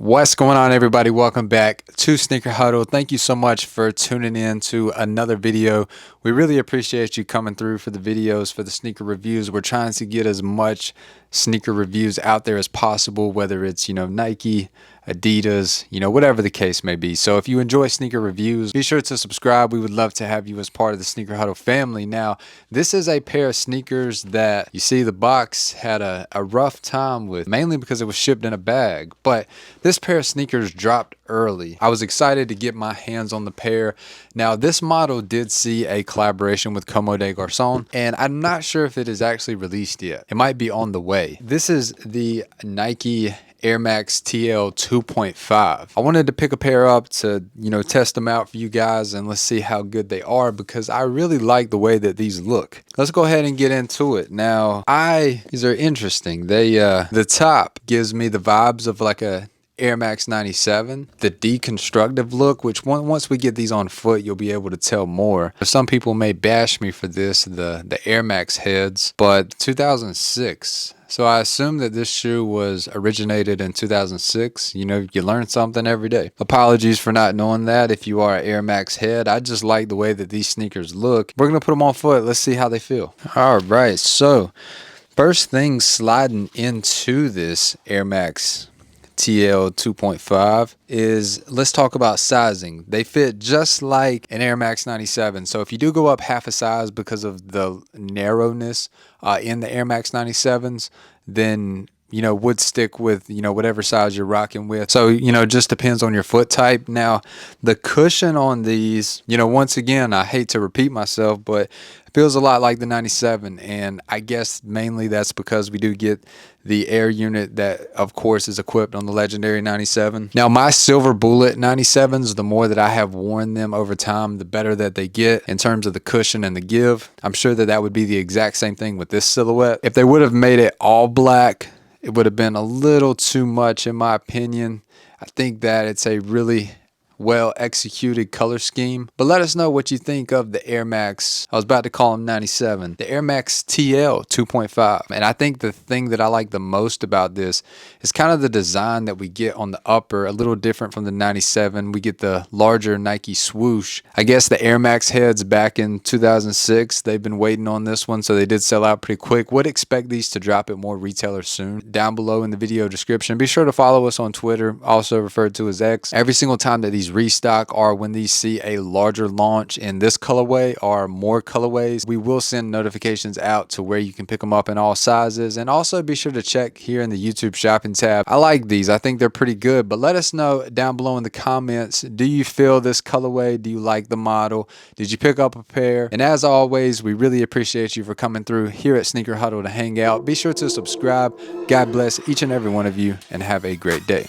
What's going on, everybody? Welcome back to Sneaker Huddle. Thank you so much for tuning in to another video. We really appreciate you coming through for the videos, for the sneaker reviews. We're trying to get as much sneaker reviews out there as possible, whether it's, Nike, Adidas, whatever the case may be. So if you enjoy sneaker reviews, be sure to subscribe. We would love to have you as part of the Sneaker Huddle family. Now, this is a pair of sneakers that you see the box had a rough time with, mainly because it was shipped in a bag. But this pair of sneakers dropped early. I was excited to get my hands on the pair. Now, this model did see a collaboration with Como des Garçons, and I'm not sure if it is actually released yet. It might be on the way. This is the Nike Air Max TL 2.5. I wanted to pick a pair up to, test them out for you guys, and let's see how good they are, because I really like the way that these look. Let's go ahead and get into it. Now, these are interesting. The top gives me the vibes of like a Air Max 97, the deconstructive look, which once we get these on foot, you'll be able to tell more. Some people may bash me for this, the Air Max heads, but 2006. So I assume that this shoe was originated in 2006. You learn something every day. Apologies for not knowing that if you are an Air Max head. I just like the way that these sneakers look. We're going to put them on foot. Let's see how they feel. All right, so first thing sliding into this Air Max TL 2.5 is, let's talk about sizing. They fit just like an Air Max 97. So if you do go up half a size because of the narrowness in the Air Max 97s, then would stick with whatever size you're rocking with. So just depends on your foot type. Now, the cushion on these, once again, I hate to repeat myself, but it feels a lot like the 97, and I guess mainly that's because we do get the air unit that, of course, is equipped on the legendary 97. Now, my silver bullet 97s, the more that I have worn them over time, the better that they get in terms of the cushion and the give. I'm sure that would be the exact same thing with this silhouette. If they would have made it all black, it would have been a little too much, in my opinion. I think that it's a really well executed color scheme. But let us know what you think of the Air Max. I was about to call them 97. The Air Max TL 2.5. And I think the thing that I like the most about this is kind of the design that we get on the upper, a little different from the 97. We get the larger Nike swoosh. I guess the Air Max heads back in 2006, they've been waiting on this one, so they did sell out pretty quick. Would expect these to drop at more retailers soon. Down below in the video description, be sure to follow us on Twitter, also referred to as X. Every single time that these restock, or when these see a larger launch in this colorway or more colorways, we will send notifications out to where you can pick them up in all sizes. And also be sure to check here in the YouTube shopping tab. I like these. I think they're pretty good, but let us know down below in the comments, do you feel this colorway? Do you like the model? Did you pick up a pair? And as always, we really appreciate you for coming through here at Sneaker Huddle to hang out. Be sure to subscribe. God bless each and every one of you, and have a great day.